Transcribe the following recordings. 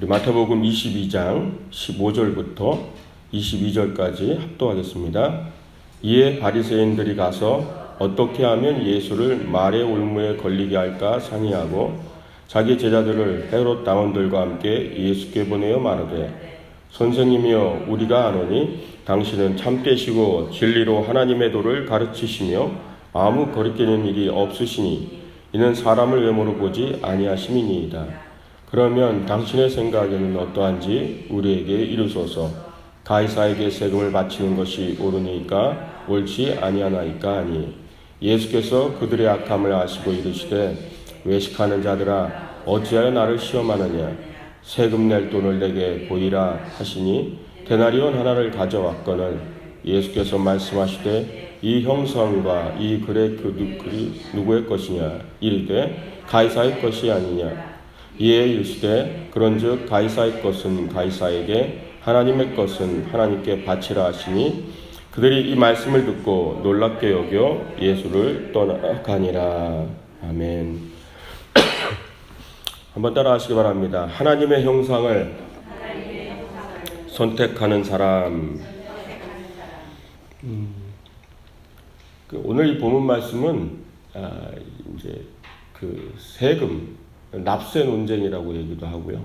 우리 마태복음 22장 15절부터 22절까지 합독하겠습니다. 이에 바리새인들이 가서 어떻게 하면 예수를 말의 올무에 걸리게 할까 상의하고 자기 제자들을 헤롯 당원들과 함께 예수께 보내어 말하되 선생님이여 우리가 아노니 당신은 참되시고 진리로 하나님의 도를 가르치시며 아무 거리끼는 일이 없으시니 이는 사람을 외모로 보지 아니하심이니이다. 그러면 당신의 생각에는 어떠한지 우리에게 이르소서. 가이사에게 세금을 바치는 것이 옳으니까 옳지 아니하나이까 하니 예수께서 그들의 악함을 아시고 이르시되 외식하는 자들아 어찌하여 나를 시험하느냐 세금 낼 돈을 내게 보이라 하시니 데나리온 하나를 가져왔거늘 예수께서 말씀하시되 이 형상과 이 글의 그 글이 누구의 것이냐 이르되 가이사의 것이 아니냐 이에 이르시되 그런즉 가이사의 것은 가이사에게 하나님의 것은 하나님께 바치라 하시니 그들이 이 말씀을 듣고 놀랍게 여겨 예수를 떠나가니라. 아멘. 한번 따라 하시기 바랍니다. 하나님의 형상을 선택하는 사람. 오늘 이 본문 말씀은 이제 그 세금 납세 논쟁이라고 얘기도 하고요.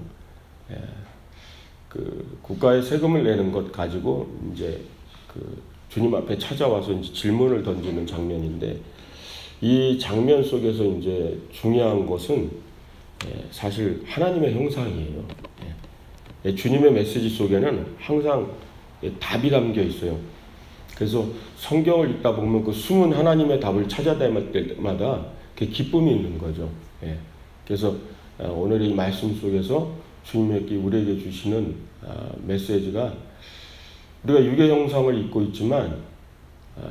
그 국가의 세금을 내는 것 가지고 이제 그 주님 앞에 찾아와서 이제 질문을 던지는 장면인데 이 장면 속에서 이제 중요한 것은 사실 하나님의 형상이에요. 주님의 메시지 속에는 항상 답이 담겨 있어요. 그래서 성경을 읽다 보면 그 숨은 하나님의 답을 찾아낼 때마다 기쁨이 있는 거죠. 그래서 오늘 이 말씀 속에서 주님이 우리에게 주시는 메시지가 우리가 육의 형상을 입고 있지만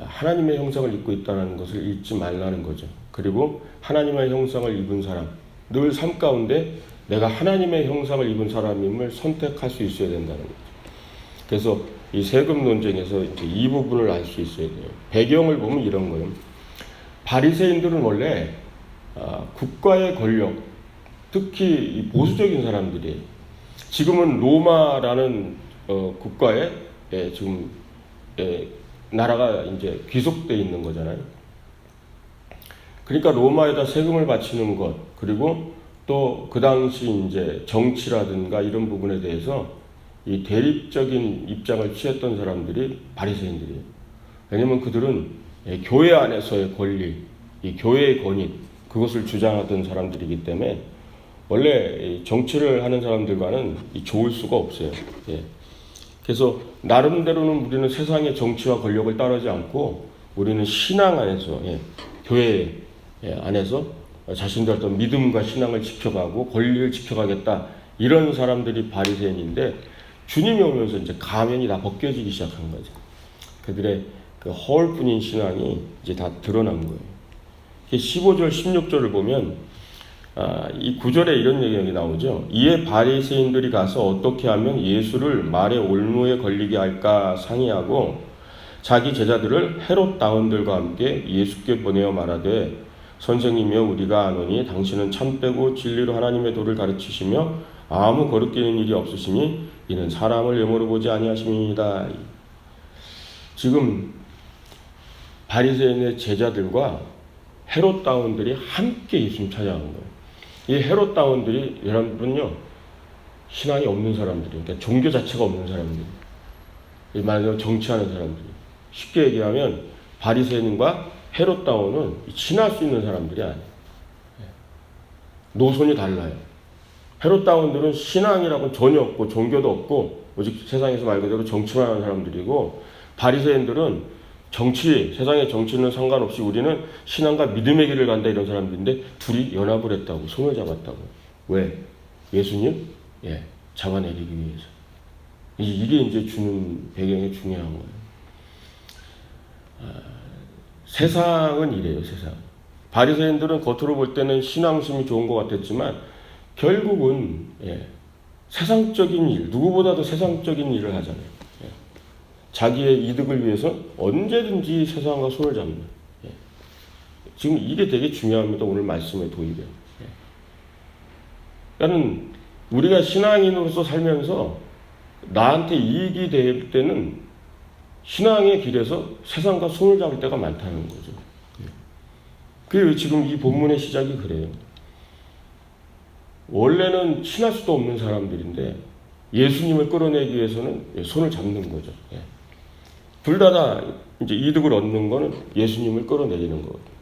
하나님의 형상을 입고 있다는 것을 잊지 말라는 거죠. 그리고 하나님의 형상을 입은 사람, 늘 삶 가운데 내가 하나님의 형상을 입은 사람임을 선택할 수 있어야 된다는 거죠. 그래서 이 세금 논쟁에서 이제 이 부분을 알 수 있어야 돼요. 배경을 보면 이런 거예요. 바리새인들은 원래 국가의 권력, 특히 보수적인 사람들이 지금은 로마라는 국가에 지금 나라가 이제 귀속돼 있는 거잖아요. 그러니까 로마에다 세금을 바치는 것 그리고 또 그 당시 이제 정치라든가 이런 부분에 대해서 이 대립적인 입장을 취했던 사람들이 바리새인들이에요. 왜냐하면 그들은 교회 안에서의 권리, 이 교회의 권위 그것을 주장하던 사람들이기 때문에 원래 정치를 하는 사람들과는 좋을 수가 없어요. 그래서 나름대로는 우리는 세상의 정치와 권력을 따르지 않고 우리는 신앙 안에서 교회 안에서 자신들 어떤 믿음과 신앙을 지켜가고 권리를 지켜가겠다 이런 사람들이 바리새인인데 주님이 오면서 이제 가면이 다 벗겨지기 시작한 거죠. 그들의 그 허울뿐인 신앙이 이제 다 드러난 거예요. 15절 16절을 보면 이 구절에 이런 얘기가 나오죠. 이에 바리새인들이 가서 어떻게 하면 예수를 말의 올무에 걸리게 할까 상의하고 자기 제자들을 헤롯 당원들과 함께 예수께 보내어 말하되 선생님이여 우리가 아노니 당신은 참되고 진리로 하나님의 도를 가르치시며 아무 거르끼는 일이 없으시니 이는 사람을 외모로 보지 아니하심이니이다. 지금 바리새인의 제자들과 헤롯 당원들이 함께 예수님 찾아간 거예요. 이 헤롯 당원들이 여러분은요 신앙이 없는 사람들이에요. 그러니까 종교 자체가 없는 사람들. 말하자면 정치하는 사람들. 쉽게 얘기하면 바리새인과 헤롯 당원은 친할 수 있는 사람들이 아니에요. 노선이 달라요. 헤롯 당원들은 신앙이라고는 전혀 없고 종교도 없고 오직 세상에서 말 그대로 정치만 하는 사람들이고 바리새인들은 정치, 세상의 정치는 상관없이 우리는 신앙과 믿음의 길을 간다 이런 사람들인데 둘이 연합을 했다고, 손을 잡았다고. 왜? 예수님? 잡아내리기 위해서. 이게 이제 주는 배경이 중요한 거예요. 세상은 이래요, 세상. 바리새인들은 겉으로 볼 때는 신앙심이 좋은 것 같았지만 결국은 세상적인 일, 누구보다도 세상적인 일을 하잖아요. 자기의 이득을 위해서 언제든지 세상과 손을 잡는. 지금 이게 되게 중요합니다. 오늘 말씀에 도입에. 그러니까는 우리가 신앙인으로서 살면서 나한테 이익이 될 때는 신앙의 길에서 세상과 손을 잡을 때가 많다는 거죠. 그게 지금 이 본문의 시작이 그래요. 원래는 친할 수도 없는 사람들인데 예수님을 끌어내기 위해서는 손을 잡는 거죠. 둘 다 이제 이득을 얻는 거는 예수님을 끌어내리는 거거든요.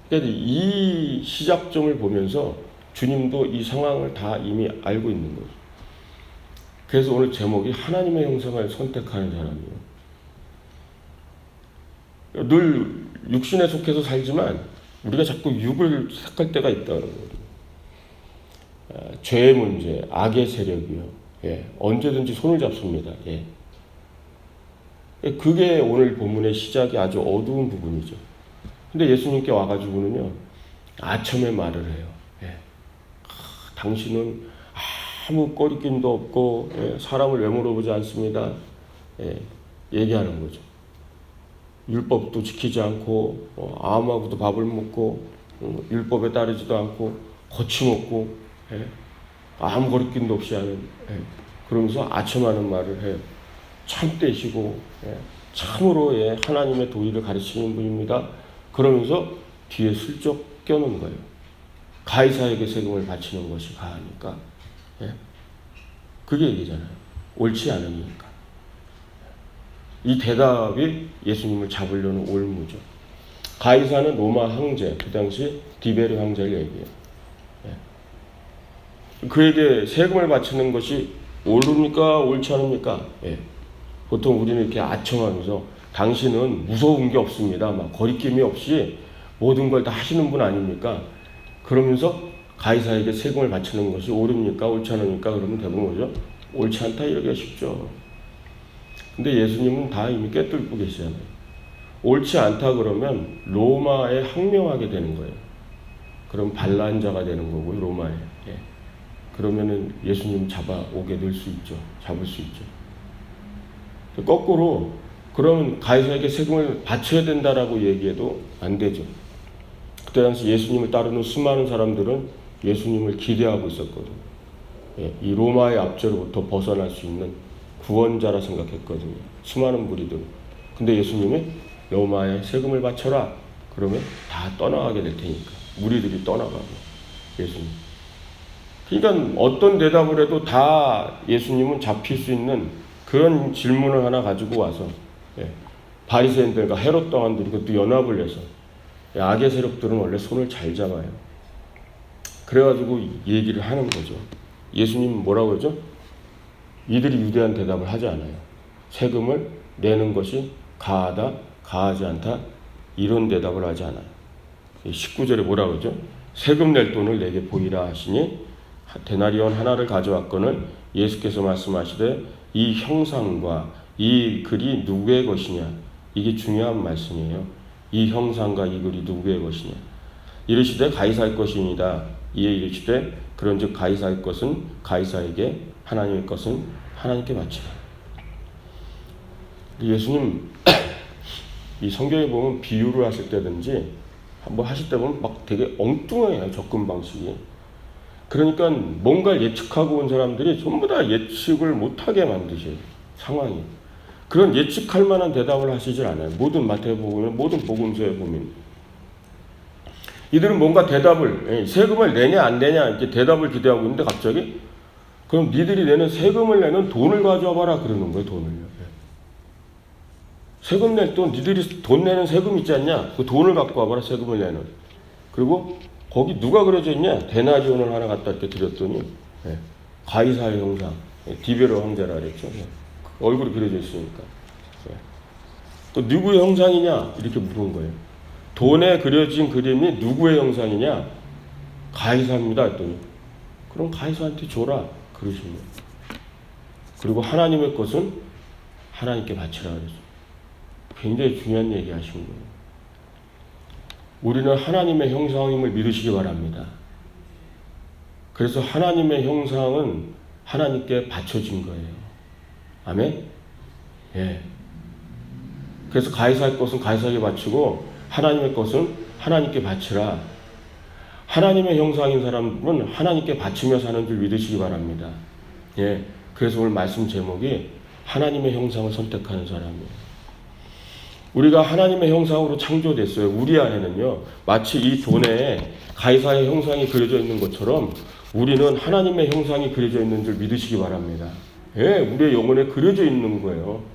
그러니까 이 시작점을 보면서 주님도 이 상황을 다 이미 알고 있는 거죠. 그래서 오늘 제목이 하나님의 형상을 선택하는 사람이에요. 늘 육신에 속해서 살지만 우리가 자꾸 육을 택할 때가 있다는 거예요. 죄의 문제, 악의 세력이요. 언제든지 손을 잡습니다. 그게 오늘 본문의 시작이 아주 어두운 부분이죠. 근데 예수님께 와가지고는요, 아첨의 말을 해요. 당신은 아무 꺼리낌도 없고, 사람을 왜 물어보지 않습니다. 얘기하는 거죠. 율법도 지키지 않고, 아무하고도 밥을 먹고, 율법에 따르지도 않고, 거침없고, 아무 거리낌도 없이 하는, 그러면서 아첨하는 말을 해요. 참되시고, 참으로 하나님의 도리를 가르치는 분입니다. 그러면서 뒤에 슬쩍 껴놓은 거예요. 가이사에게 세금을 바치는 것이 가하니까. 그게 얘기잖아요. 옳지 않으니까. 이 대답이 예수님을 잡으려는 올무죠. 가이사는 로마 황제, 그 당시 디베르 황제를 얘기해요. 그에게 세금을 바치는 것이 옳습니까? 옳지 않습니까? 보통 우리는 이렇게 아첨하면서 당신은 무서운 게 없습니다. 막 거리낌이 없이 모든 걸 다 하시는 분 아닙니까? 그러면서 가이사에게 세금을 바치는 것이 옳습니까? 옳지 않습니까? 그러면 대부분 뭐죠? 옳지 않다 이러기가 쉽죠. 근데 예수님은 다 이미 꿰뚫고 계시잖아요. 옳지 않다 그러면 로마에 항명하게 되는 거예요. 그럼 반란자가 되는 거고요, 로마에. 그러면은 예수님 잡아오게 될 수 있죠. 잡을 수 있죠. 거꾸로 그러면 가이사에게 세금을 바쳐야 된다라고 얘기해도 안 되죠. 그때 당시 예수님을 따르는 수많은 사람들은 예수님을 기대하고 있었거든요. 이 로마의 압제로부터 벗어날 수 있는 구원자라 생각했거든요. 수많은 무리들. 근데 예수님이 로마에 세금을 바쳐라. 그러면 다 떠나가게 될 테니까. 무리들이 떠나가고 예수님. 그러니까 어떤 대답을 해도 다 예수님은 잡힐 수 있는 그런 질문을 하나 가지고 와서 바리새인들과 헤롯 당원들이 그것도 연합을 해서 악의 세력들은 원래 손을 잘 잡아요. 그래가지고 얘기를 하는 거죠. 예수님은 뭐라고 그러죠? 이들이 유대한 대답을 하지 않아요. 세금을 내는 것이 가하다, 가하지 않다 이런 대답을 하지 않아요. 19절에 뭐라고 그러죠? 세금 낼 돈을 내게 보이라 하시니 데나리온 하나를 가져왔거늘 예수께서 말씀하시되 이 형상과 이 글이 누구의 것이냐? 이게 중요한 말씀이에요. 이 형상과 이 글이 누구의 것이냐? 이르시되 가이사의 것이니이다. 이에 이르시되 그런즉 가이사의 것은 가이사에게, 하나님의 것은 하나님께 바치라. 예수님 이 성경에 보면 비유를 하실 때든지 뭐 하실 때 보면 막 되게 엉뚱해요, 접근 방식이. 그러니까 뭔가를 예측하고 온 사람들이 전부 다 예측을 못하게 만드셔요, 상황이. 그런 예측할 만한 대답을 하시질 않아요. 모든 마태복음이나 모든 복음서에 보면 이들은 뭔가 대답을, 세금을 내냐 안 내냐 이렇게 대답을 기대하고 있는데 갑자기 그럼 니들이 내는 세금을 내는 돈을 가져와 봐라 그러는 거예요. 돈을요. 세금 낼 돈, 니들이 돈 내는 세금 있지 않냐? 그 돈을 갖고 와봐라, 세금을 내는. 그리고 거기 누가 그려져 있냐? 데나리온을 하나 갖다 이렇게 드렸더니 가이사의 형상, 디베르 황제라 그랬죠. 얼굴이 그려져 있으니까. 그 누구의 형상이냐? 이렇게 물은 거예요. 돈에 그려진 그림이 누구의 형상이냐? 가이사입니다 했더니 그럼 가이사한테 줘라 그러신 거예요. 그리고 하나님의 것은 하나님께 바치라 그랬어요. 굉장히 중요한 얘기 하신 거예요. 우리는 하나님의 형상임을 믿으시기 바랍니다. 그래서 하나님의 형상은 하나님께 바쳐진 거예요. 아멘? 그래서 가이사의 것은 가이사에게 바치고 하나님의 것은 하나님께 바치라. 하나님의 형상인 사람은 하나님께 바치며 사는 줄 믿으시기 바랍니다. 예, 그래서 오늘 말씀 제목이 하나님의 형상을 선택하는 사람이에요. 우리가 하나님의 형상으로 창조됐어요. 우리 안에는요, 마치 이 돈에 가이사의 형상이 그려져 있는 것처럼 우리는 하나님의 형상이 그려져 있는 줄 믿으시기 바랍니다. 예, 우리의 영혼에 그려져 있는 거예요.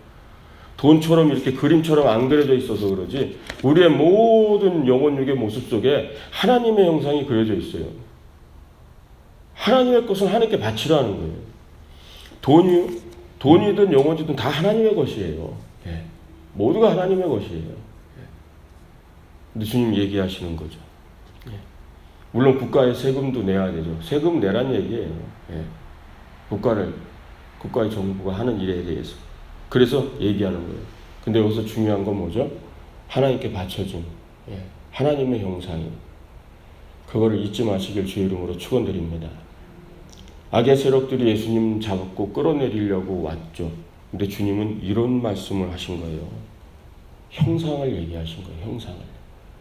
돈처럼 이렇게 그림처럼 안 그려져 있어서 그러지 우리의 모든 영혼육의 모습 속에 하나님의 형상이 그려져 있어요. 하나님의 것은 하나님께 바치라는 거예요. 돈이든 영혼이든 다 하나님의 것이에요. 예. 모두가 하나님의 것이에요. 예. 근데 주님 얘기하시는 거죠. 예. 물론 국가의 세금도 내야 되죠. 세금 내란 얘기예요. 예. 국가의 정부가 하는 일에 대해서. 그래서 얘기하는 거예요. 근데 여기서 중요한 건 뭐죠? 하나님께 바쳐진 하나님의 형상이. 그거를 잊지 마시길 주의 이름으로 축원드립니다. 악의 세력들이 예수님 잡고 끌어내리려고 왔죠. 근데 주님은 이런 말씀을 하신 거예요. 형상을 얘기하신 거예요. 형상을.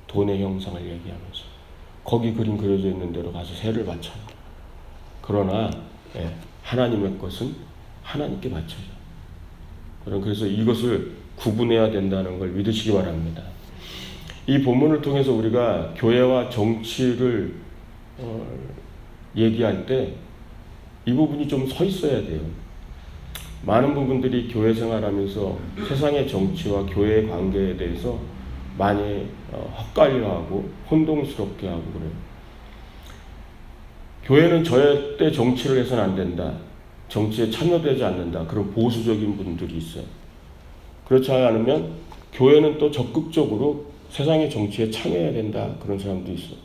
돈의 형상을 얘기하면서. 거기 그림 그려져 있는 대로 가서 세를 바쳐요. 그러나 하나님의 것은 하나님께 바쳐요. 그래서 이것을 구분해야 된다는 걸 믿으시기 바랍니다. 이 본문을 통해서 우리가 교회와 정치를 얘기할 때 이 부분이 좀 서 있어야 돼요. 많은 부분들이 교회 생활하면서 세상의 정치와 교회의 관계에 대해서 많이 헛갈려하고 혼동스럽게 하고 그래요. 교회는 절대 정치를 해서는 안 된다. 정치에 참여되지 않는다. 그런 보수적인 분들이 있어요. 그렇지 않으면 교회는 또 적극적으로 세상의 정치에 참여해야 된다. 그런 사람도 있어요.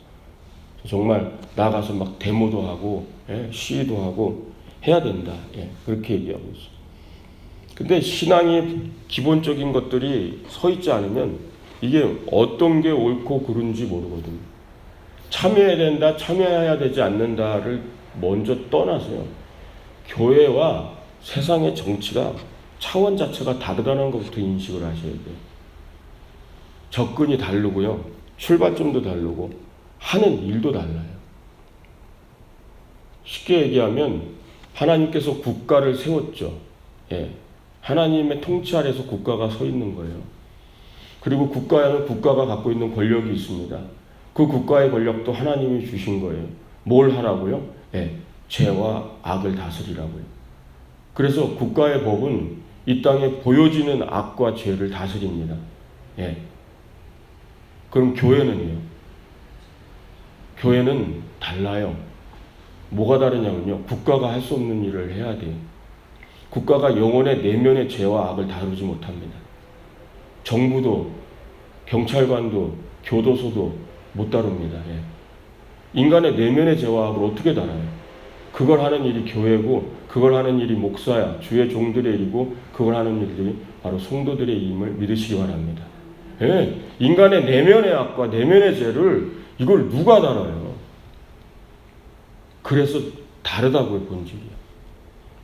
정말 나가서 막 데모도 하고 시위도 하고 해야 된다. 그렇게 얘기하고 있어요. 근데 신앙의 기본적인 것들이 서 있지 않으면 이게 어떤 게 옳고 그른지 모르거든요. 참여해야 된다, 참여해야 되지 않는다를 먼저 떠나서요. 교회와 세상의 정치가 차원 자체가 다르다는 것부터 인식을 하셔야 돼요. 접근이 다르고요. 출발점도 다르고 하는 일도 달라요. 쉽게 얘기하면 하나님께서 국가를 세웠죠. 하나님의 통치 아래서 국가가 서 있는 거예요. 그리고 국가에는 국가가 갖고 있는 권력이 있습니다. 그 국가의 권력도 하나님이 주신 거예요. 뭘 하라고요? 죄와 악을 다스리라고요. 그래서 국가의 법은 이 땅에 보여지는 악과 죄를 다스립니다. 그럼 교회는요? 교회는 달라요. 뭐가 다르냐면요. 국가가 할 수 없는 일을 해야 돼요. 국가가 영혼의 내면의 죄와 악을 다루지 못합니다. 정부도, 경찰관도, 교도소도 못 다룹니다. 인간의 내면의 죄와 악을 어떻게 다뤄요? 그걸 하는 일이 교회고, 그걸 하는 일이 목사야, 주의 종들의 일이고, 그걸 하는 일들이 바로 성도들의 일임을 믿으시기 바랍니다. 인간의 내면의 악과 내면의 죄를 이걸 누가 다뤄요? 그래서 다르다고요, 본질이.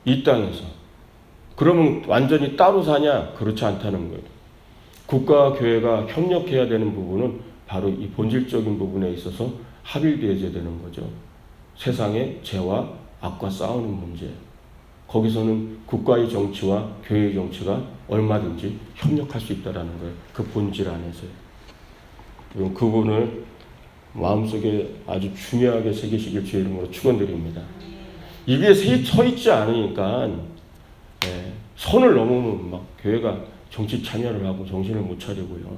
이 땅에서. 그러면 완전히 따로 사냐? 그렇지 않다는 거예요. 국가와 교회가 협력해야 되는 부분은 바로 이 본질적인 부분에 있어서 합일되어야 되는 거죠. 세상의 죄와 악과 싸우는 문제예요. 거기서는 국가의 정치와 교회의 정치가 얼마든지 협력할 수 있다는 거예요. 그 본질 안에서요. 그 부분을 마음속에 아주 중요하게 새기시길 주의 이름으로 축원드립니다. 이게 서 있지 않으니까 선을 넘으면 막 교회가 정치 참여를 하고 정신을 못 차리고요.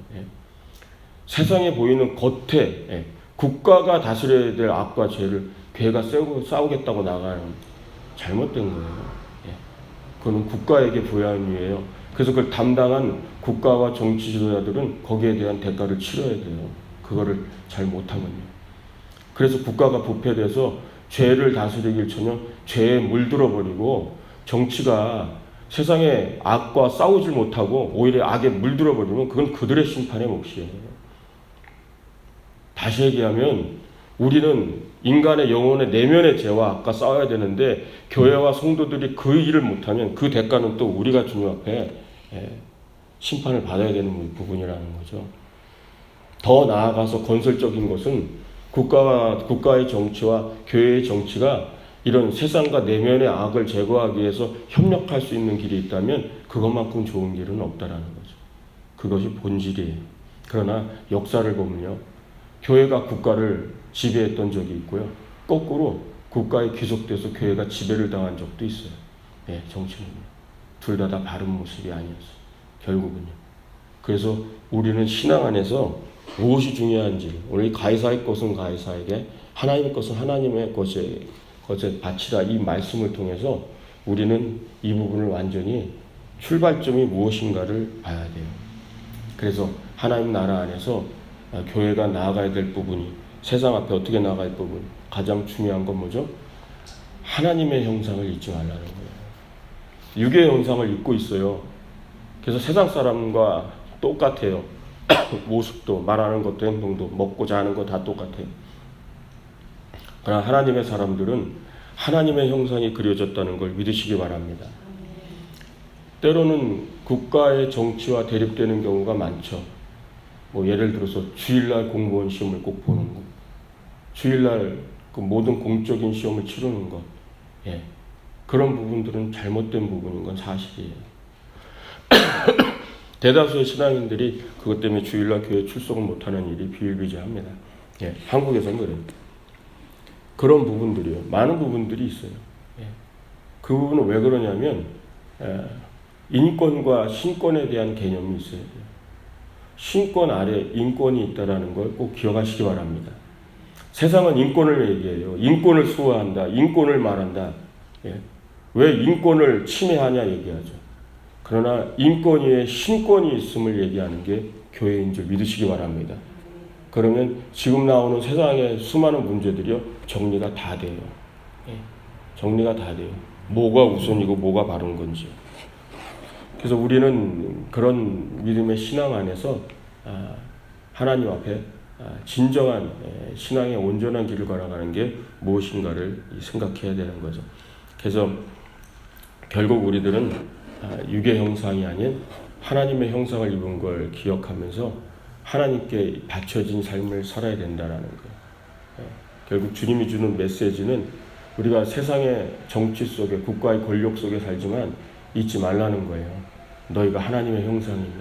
세상에 보이는 겉에 국가가 다스려야 될 악과 죄를 교회가 싸우겠다고 나가는 잘못된 거예요. 그건 국가에게 부여한 일이에요. 그래서 그걸 담당한 국가와 정치 지도자들은 거기에 대한 대가를 치러야 돼요. 그거를 잘 못하면요. 그래서 국가가 부패돼서 죄를 다스리길 전혀 죄에 물들어버리고 정치가 세상의 악과 싸우질 못하고 오히려 악에 물들어버리면 그건 그들의 심판의 몫이에요. 다시 얘기하면 우리는 인간의 영혼의 내면의 죄와 악과 싸워야 되는데 교회와 성도들이 그 일을 못하면 그 대가는 또 우리가 주님 앞에 심판을 받아야 되는 부분이라는 거죠. 더 나아가서 건설적인 것은 국가의 정치와 교회의 정치가 이런 세상과 내면의 악을 제거하기 위해서 협력할 수 있는 길이 있다면 그것만큼 좋은 길은 없다라는 거죠. 그것이 본질이에요. 그러나 역사를 보면요, 교회가 국가를 지배했던 적이 있고요, 거꾸로 국가에 귀속돼서 교회가 지배를 당한 적도 있어요. 예, 정치는요. 둘 다 바른 모습이 아니었어요. 결국은요. 그래서 우리는 신앙 안에서 무엇이 중요한지, 오늘 가이사의 것은 가이사에게, 하나님의 것은 하나님의 것에 바치라, 이 말씀을 통해서 우리는 이 부분을 완전히 출발점이 무엇인가를 봐야 돼요. 그래서 하나님 나라 안에서 교회가 나아가야 될 부분이, 세상 앞에 어떻게 나아갈 부분, 가장 중요한 건 뭐죠? 하나님의 형상을 잊지 말라는 거예요. 육의 형상을 잊고 있어요. 그래서 세상 사람과 똑같아요. 모습도, 말하는 것도, 행동도, 먹고 자는 거 다 똑같아요. 그러나 하나님의 사람들은 하나님의 형상이 그려졌다는 걸 믿으시기 바랍니다. 때로는 국가의 정치와 대립되는 경우가 많죠. 뭐 예를 들어서 주일날 공무원 시험을 꼭 보는 것, 주일날 그 모든 공적인 시험을 치르는 것, 예, 그런 부분들은 잘못된 부분인 건 사실이에요. 대다수의 신앙인들이 그것 때문에 주일날 교회 출석을 못하는 일이 비일비재합니다. 예, 한국에서는 그래요. 그런 부분들이요, 많은 부분들이 있어요. 예, 그 부분은 왜 그러냐면 인권과 신권에 대한 개념이 있어야 돼요. 신권 아래 인권이 있다는 걸 꼭 기억하시기 바랍니다. 세상은 인권을 얘기해요. 인권을 수호한다, 인권을 말한다. 예, 왜 인권을 침해하냐 얘기하죠. 그러나 인권 위에 신권이 있음을 얘기하는 게 교회인 줄 믿으시기 바랍니다. 그러면 지금 나오는 세상의 수많은 문제들이요, 정리가 다 돼요. 예, 정리가 다 돼요. 뭐가 우선이고 뭐가 바른 건지. 그래서 우리는 그런 믿음의 신앙 안에서 하나님 앞에 진정한 신앙의 온전한 길을 걸어가는 게 무엇인가를 생각해야 되는 거죠. 그래서 결국 우리들은 육의 형상이 아닌 하나님의 형상을 입은 걸 기억하면서 하나님께 바쳐진 삶을 살아야 된다는 거예요. 결국 주님이 주는 메시지는 우리가 세상의 정치 속에, 국가의 권력 속에 살지만 잊지 말라는 거예요. 너희가 하나님의 형상임을,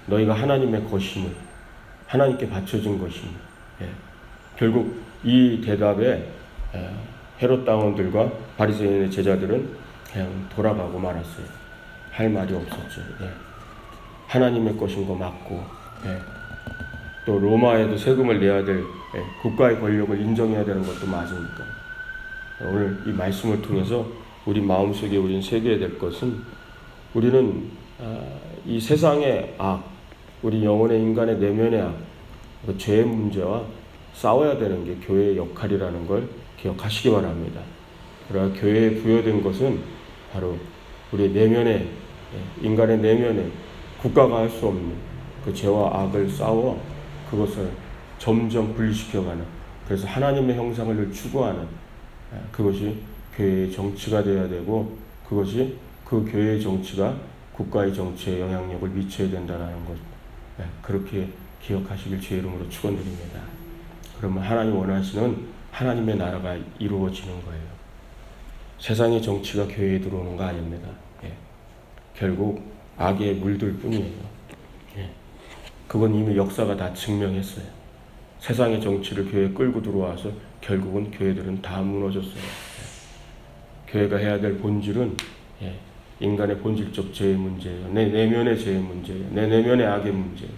너희가 하나님의 것임을, 하나님께 바쳐진 것임을. 예. 결국 이 대답에 헤롯 당원들과 바리새인의 제자들은 그냥 돌아가고 말았어요. 할 말이 없었죠. 예. 하나님의 것인 거 맞고, 예. 또 로마에도 세금을 내야 될, 예, 국가의 권력을 인정해야 되는 것도 맞으니까. 오늘 이 말씀을 통해서 우리 마음속에 우리는 새겨야 될 것은, 우리는 이 세상의 악, 우리 영혼의 인간의 내면의 악, 그 죄의 문제와 싸워야 되는 게 교회의 역할이라는 걸 기억하시기 바랍니다. 그러나 교회에 부여된 것은 바로 우리 내면의, 인간의 내면에 국가가 할 수 없는 그 죄와 악을 싸워 그것을 점점 분리시켜가는, 그래서 하나님의 형상을 추구하는, 그것이 교회의 정치가 되어야 되고, 그것이 그 교회의 정치가 국가의 정치에 영향력을 미쳐야 된다는 것, 그렇게 기억하시길 주의 이름으로 축원드립니다. 그러면 하나님 원하시는 하나님의 나라가 이루어지는 거예요. 세상의 정치가 교회에 들어오는 거 아닙니다. 예. 결국 악에 물들 뿐이에요. 예. 그건 이미 역사가 다 증명했어요. 세상의 정치를 교회에 끌고 들어와서 결국은 교회들은 다 무너졌어요. 예. 교회가 해야 될 본질은, 예, 인간의 본질적 죄의 문제예요. 내 내면의 죄의 문제예요. 내 내면의 악의 문제예요.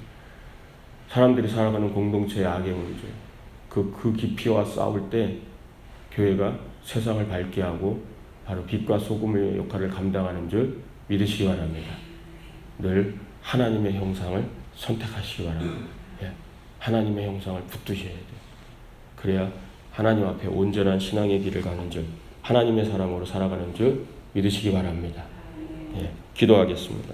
사람들이 살아가는 공동체의 악의 문제예요. 그 깊이와 싸울 때 교회가 세상을 밝게 하고 바로 빛과 소금의 역할을 감당하는 줄 믿으시기 바랍니다. 늘 하나님의 형상을 선택하시기 바랍니다. 예. 하나님의 형상을 붙드셔야 돼요. 그래야 하나님 앞에 온전한 신앙의 길을 가는 줄, 하나님의 사람으로 살아가는 줄 믿으시기 바랍니다. 예. 기도하겠습니다.